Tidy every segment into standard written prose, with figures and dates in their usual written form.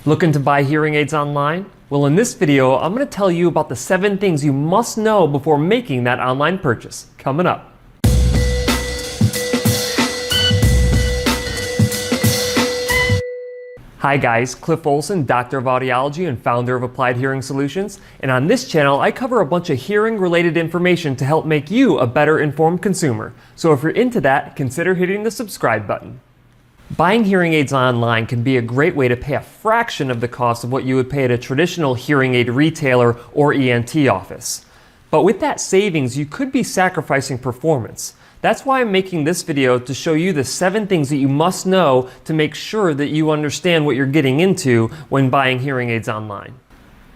Looking to buy hearing aids online? Well, in this video, I'm going to tell you about the 7 things you must know before making that online purchase. Coming up. Hi guys, Cliff Olson, Doctor of Audiology and founder of Applied Hearing Solutions. And on this channel, I cover a bunch of hearing related information to help make you a better informed consumer. So if you're into that, consider hitting the subscribe button. Buying hearing aids online can be a great way to pay a fraction of the cost of what you would pay at a traditional hearing aid retailer or ENT office. But with that savings, you could be sacrificing performance. That's why I'm making this video, to show you the 7 things that you must know to make sure that you understand what you're getting into when buying hearing aids online.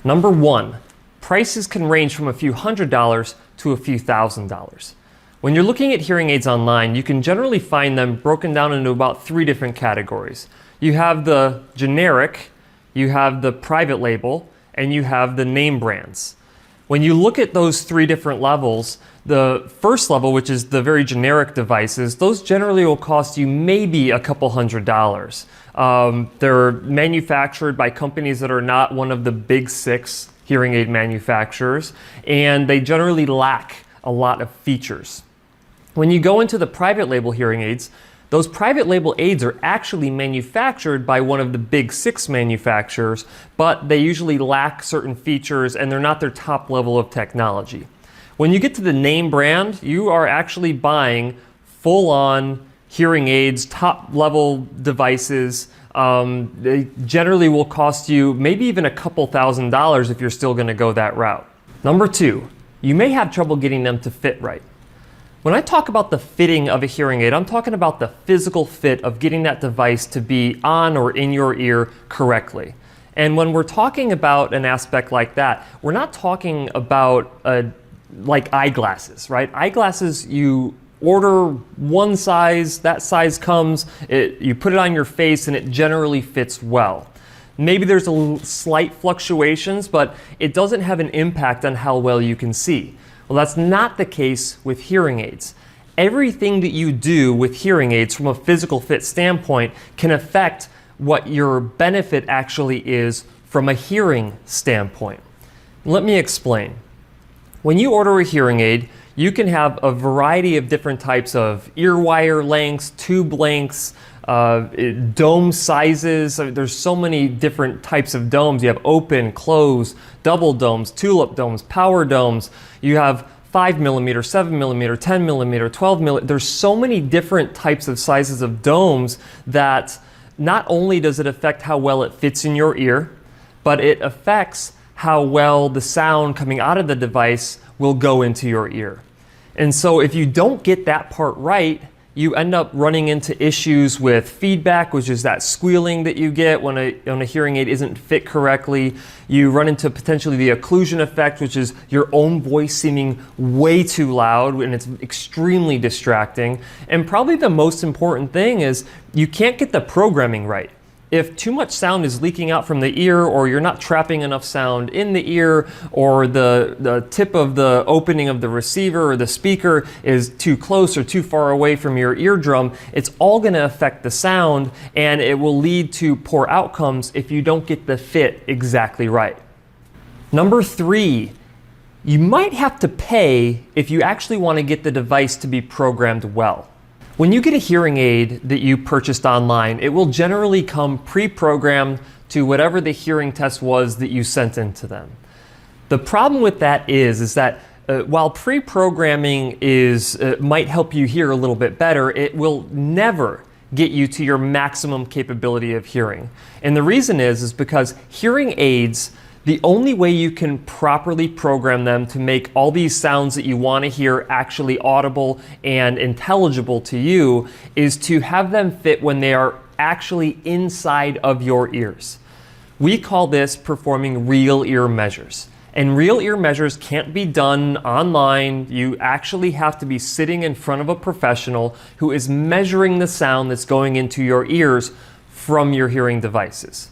Number 1, prices can range from a few $100s to a few $1,000s. When you're looking at hearing aids online, you can generally find them broken down into about 3 different categories. You have the generic, you have the private label, and you have the name brands. When you look at those 3 different levels, the first level, which is the very generic devices, those generally will cost you maybe a couple $100s. They're manufactured by companies that are not one of the big 6 hearing aid manufacturers, and they generally lack a lot of features. When you go into the private label hearing aids, those private label aids are actually manufactured by one of the big 6 manufacturers, but they usually lack certain features and they're not their top level of technology. When you get to the name brand, you are actually buying full-on hearing aids, top level devices. They generally will cost you maybe even a couple $1,000s if you're still going to go that route. Number 2, you may have trouble getting them to fit right. When I talk about the fitting of a hearing aid, I'm talking about the physical fit of getting that device to be on or in your ear correctly. And when we're talking about an aspect like that, we're not talking about like eyeglasses, right? Eyeglasses, you order one size, that size comes, you put it on your face and it generally fits well. Maybe there's slight fluctuations, but it doesn't have an impact on how well you can see. Well, that's not the case with hearing aids. Everything that you do with hearing aids from a physical fit standpoint can affect what your benefit actually is from a hearing standpoint. Let me explain. When you order a hearing aid, you can have a variety of different types of ear wire lengths, tube lengths, dome sizes. There's so many different types of domes. You have open, closed, double domes, tulip domes, power domes. You have 5mm, 7mm, 10mm, 12mm. There's so many different types of sizes of domes that not only does it affect how well it fits in your ear, but it affects how well the sound coming out of the device will go into your ear. And so if you don't get that part right, you end up running into issues with feedback, which is that squealing that you get when a hearing aid isn't fit correctly. You run into potentially the occlusion effect, which is your own voice seeming way too loud, and it's extremely distracting. And probably the most important thing is you can't get the programming right. If too much sound is leaking out from the ear, or you're not trapping enough sound in the ear, or the tip of the opening of the receiver or the speaker is too close or too far away from your eardrum, it's all going to affect the sound, and it will lead to poor outcomes if you don't get the fit exactly right. Number 3, you might have to pay if you actually want to get the device to be programmed well. When you get a hearing aid that you purchased online, it will generally come pre-programmed to whatever the hearing test was that you sent into them. The problem with that is that while pre-programming might help you hear a little bit better, it will never get you to your maximum capability of hearing. And the reason is because hearing aids, the only way you can properly program them to make all these sounds that you want to hear actually audible and intelligible to you is to have them fit when they are actually inside of your ears. We call this performing real ear measures. And real ear measures can't be done online. You actually have to be sitting in front of a professional who is measuring the sound that's going into your ears from your hearing devices.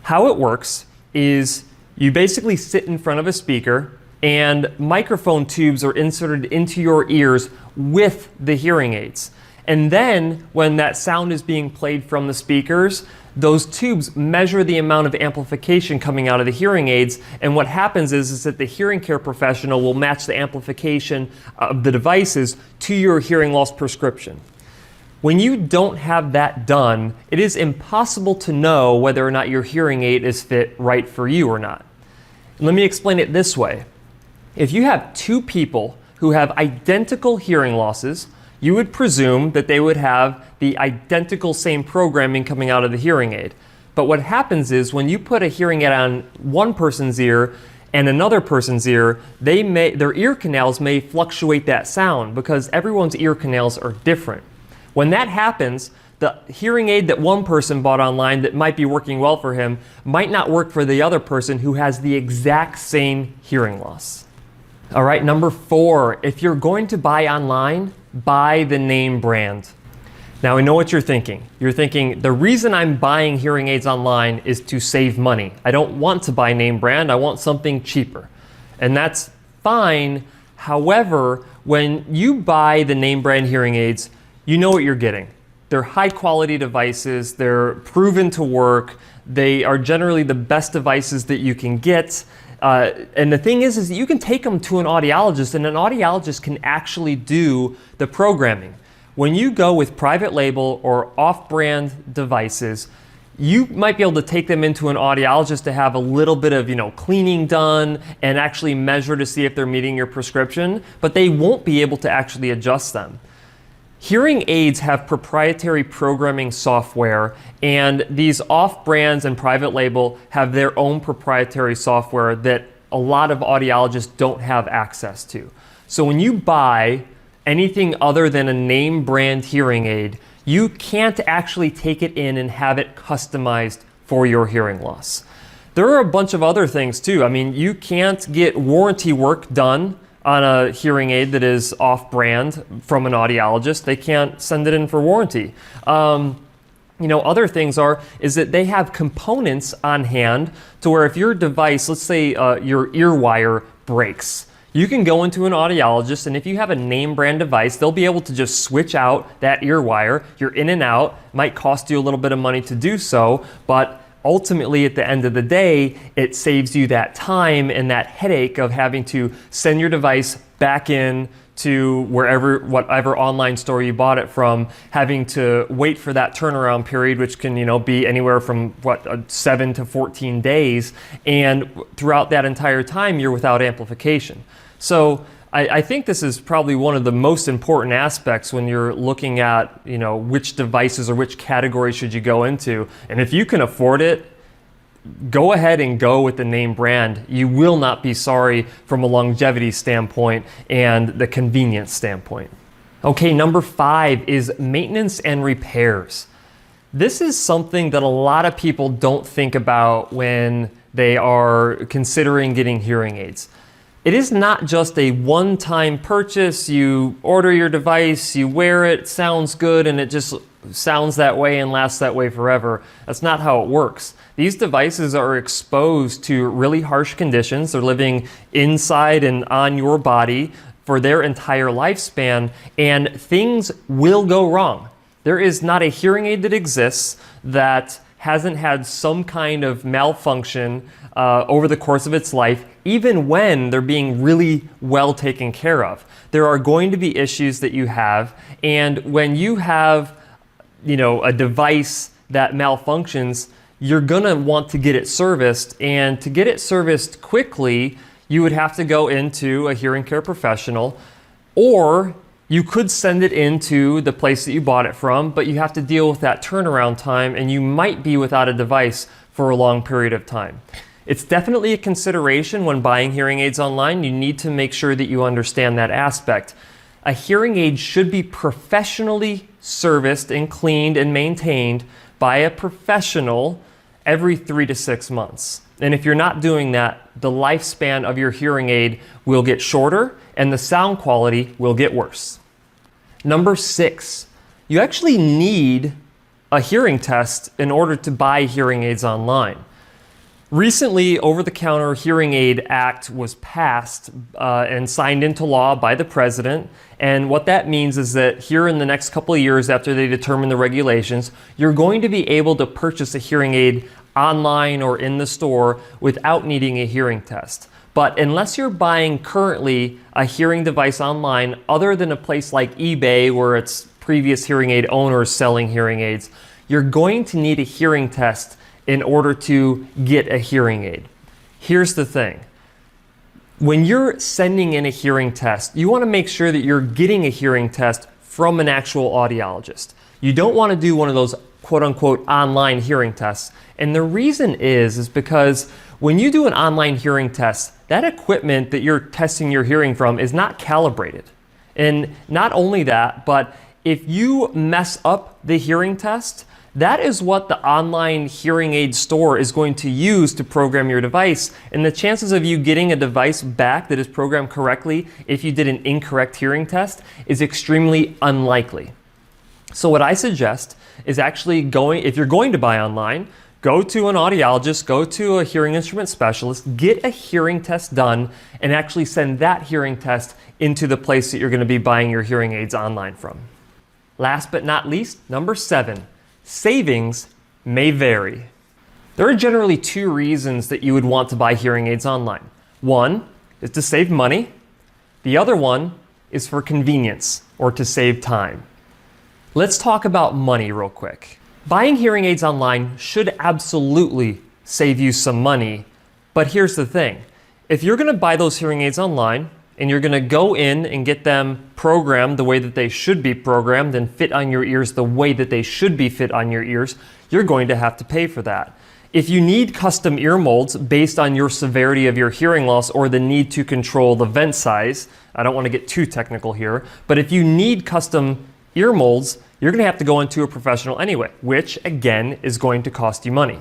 How it works is you basically sit in front of a speaker and microphone tubes are inserted into your ears with the hearing aids. And then when that sound is being played from the speakers, those tubes measure the amount of amplification coming out of the hearing aids, and what happens is that the hearing care professional will match the amplification of the devices to your hearing loss prescription. When you don't have that done, it is impossible to know whether or not your hearing aid is fit right for you or not. Let me explain it this way. If you have two people who have identical hearing losses, you would presume that they would have the identical same programming coming out of the hearing aid. But what happens is when you put a hearing aid on one person's ear and another person's ear, their ear canals may fluctuate that sound because everyone's ear canals are different. When that happens, the hearing aid that one person bought online that might be working well for him might not work for the other person who has the exact same hearing loss. All right, number 4, if you're going to buy online, buy the name brand. Now I know what you're thinking. You're thinking, the reason I'm buying hearing aids online is to save money. I don't want to buy name brand, I want something cheaper. And that's fine. However, when you buy the name brand hearing aids, you know what you're getting. They're high quality devices, they're proven to work, they are generally the best devices that you can get. And the thing is that you can take them to an audiologist, and an audiologist can actually do the programming. When you go with private label or off-brand devices, you might be able to take them into an audiologist to have a little bit of, cleaning done and actually measure to see if they're meeting your prescription, but they won't be able to actually adjust them. Hearing aids have proprietary programming software, and these off-brands and private label have their own proprietary software that a lot of audiologists don't have access to. So when you buy anything other than a name brand hearing aid, you can't actually take it in and have it customized for your hearing loss. There are a bunch of other things too. I mean, you can't get warranty work done on a hearing aid that is off-brand from an audiologist. They can't send it in for warranty. Other things is that they have components on hand to where if your device, let's say your ear wire breaks, you can go into an audiologist, and if you have a name brand device, they'll be able to just switch out that ear wire. You're in and out. Might cost you a little bit of money to do so, but ultimately, at the end of the day, it saves you that time and that headache of having to send your device back in to whatever online store you bought it from, having to wait for that turnaround period, which can be anywhere from 7 to 14 days, and throughout that entire time, you're without amplification. So I think this is probably one of the most important aspects when you're looking at, which devices or which category should you go into. And if you can afford it, go ahead and go with the name brand. You will not be sorry from a longevity standpoint and the convenience standpoint. Okay, number 5 is maintenance and repairs. This is something that a lot of people don't think about when they are considering getting hearing aids. It is not just a one-time purchase. You order your device, you wear it, sounds good, and it just sounds that way and lasts that way forever. That's not how it works. These devices are exposed to really harsh conditions. They're living inside and on your body for their entire lifespan, and things will go wrong. There is not a hearing aid that exists that hasn't had some kind of malfunction over the course of its life, even when they're being really well taken care of. There are going to be issues that you have, and when you have a device that malfunctions, you're gonna want to get it serviced, and to get it serviced quickly, you would have to go into a hearing care professional, or you could send it into the place that you bought it from, but you have to deal with that turnaround time, and you might be without a device for a long period of time. It's definitely a consideration when buying hearing aids online. You need to make sure that you understand that aspect. A hearing aid should be professionally serviced and cleaned and maintained by a professional every 3 to 6 months. And if you're not doing that, the lifespan of your hearing aid will get shorter and the sound quality will get worse. Number 6, you actually need a hearing test in order to buy hearing aids online. Recently, Over-the-Counter Hearing Aid Act was passed and signed into law by the president. And what that means is that here in the next couple of years after they determine the regulations, you're going to be able to purchase a hearing aid online or in the store without needing a hearing test. But unless you're buying currently a hearing device online other than a place like eBay where it's previous hearing aid owners selling hearing aids, you're going to need a hearing test in order to get a hearing aid. Here's the thing. When you're sending in a hearing test, you want to make sure that you're getting a hearing test from an actual audiologist. You don't want to do one of those quote-unquote online hearing tests. And the reason is because when you do an online hearing test, that equipment that you're testing your hearing from is not calibrated. And not only that, but if you mess up the hearing test, that is what the online hearing aid store is going to use to program your device. And the chances of you getting a device back that is programmed correctly if you did an incorrect hearing test is extremely unlikely. So what I suggest is actually if you're going to buy online, go to an audiologist, go to a hearing instrument specialist, get a hearing test done, and actually send that hearing test into the place that you're going to be buying your hearing aids online from. Last but not least, number 7. Savings may vary. There are generally 2 reasons that you would want to buy hearing aids online. One is to save money. The other one is for convenience or to save time. Let's talk about money real quick. Buying hearing aids online should absolutely save you some money, but here's the thing. If you're going to buy those hearing aids online and you're going to go in and get them programmed the way that they should be programmed and fit on your ears the way that they should be fit on your ears, you're going to have to pay for that. If you need custom ear molds based on your severity of your hearing loss or the need to control the vent size, I don't want to get too technical here, but if you need custom ear molds, you're going to have to go into a professional anyway, which again is going to cost you money.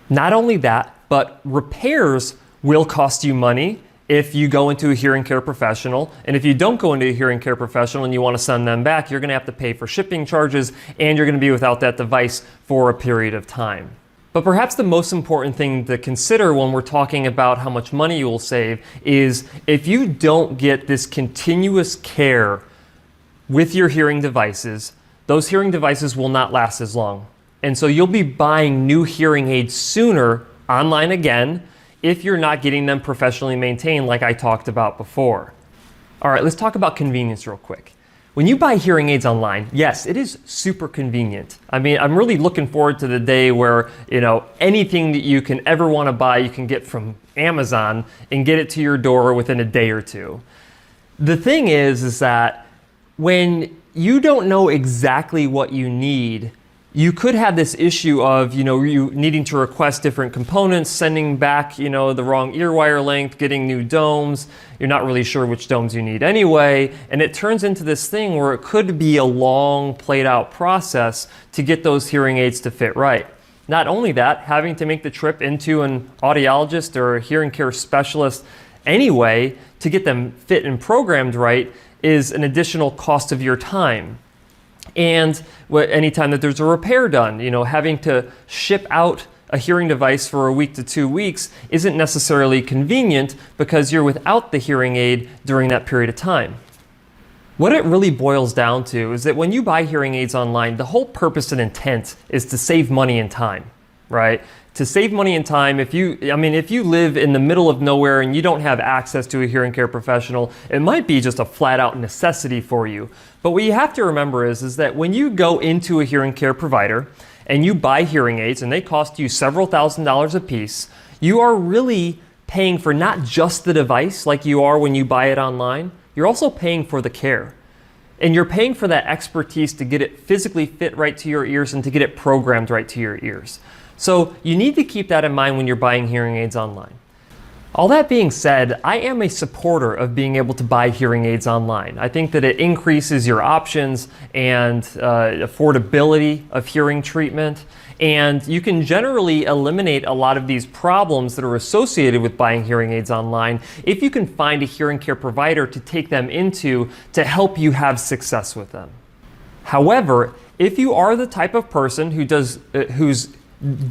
Not only that, but repairs will cost you money if you go into a hearing care professional. And if you don't go into a hearing care professional and you want to send them back, you're going to have to pay for shipping charges and you're going to be without that device for a period of time. But perhaps the most important thing to consider when we're talking about how much money you will save is if you don't get this continuous care with your hearing devices, those hearing devices will not last as long. And so you'll be buying new hearing aids sooner online again if you're not getting them professionally maintained like I talked about before. All right, let's talk about convenience real quick. When you buy hearing aids online, yes, it is super convenient. I mean, I'm really looking forward to the day where, anything that you can ever want to buy, you can get from Amazon and get it to your door within a day or two. The thing is that when you don't know exactly what you need, you could have this issue of, you needing to request different components, sending back, the wrong ear wire length, getting new domes. You're not really sure which domes you need anyway. And it turns into this thing where it could be a long played out process to get those hearing aids to fit right. Not only that, having to make the trip into an audiologist or a hearing care specialist anyway to get them fit and programmed right is an additional cost of your time. And anytime that there's a repair done, having to ship out a hearing device for a week to 2 weeks isn't necessarily convenient because you're without the hearing aid during that period of time. What it really boils down to is that when you buy hearing aids online, the whole purpose and intent is to save money and time, right? To save money and time, if you live in the middle of nowhere and you don't have access to a hearing care professional, it might be just a flat out necessity for you. But what you have to remember is that when you go into a hearing care provider and you buy hearing aids and they cost you several $1,000s a piece, you are really paying for not just the device like you are when you buy it online, you're also paying for the care. And you're paying for that expertise to get it physically fit right to your ears and to get it programmed right to your ears. So you need to keep that in mind when you're buying hearing aids online. All that being said, I am a supporter of being able to buy hearing aids online. I think that it increases your options and affordability of hearing treatment, and you can generally eliminate a lot of these problems that are associated with buying hearing aids online if you can find a hearing care provider to take them into to help you have success with them. However, if you are the type of person whose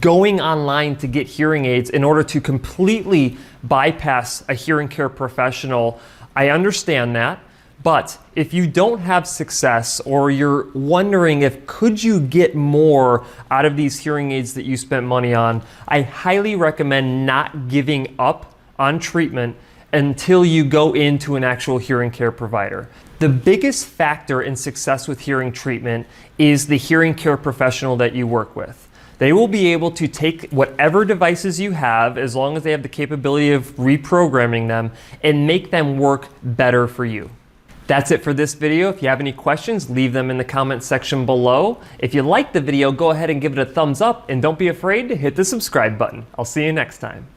going online to get hearing aids in order to completely bypass a hearing care professional. I understand that. But if you don't have success, or you're wondering if could you get more out of these hearing aids that you spent money on, I highly recommend not giving up on treatment until you go into an actual hearing care provider. The biggest factor in success with hearing treatment is the hearing care professional that you work with. They will be able to take whatever devices you have, as long as they have the capability of reprogramming them, and make them work better for you. That's it for this video. If you have any questions, leave them in the comments section below. If you liked the video, go ahead and give it a thumbs up, and don't be afraid to hit the subscribe button. I'll see you next time.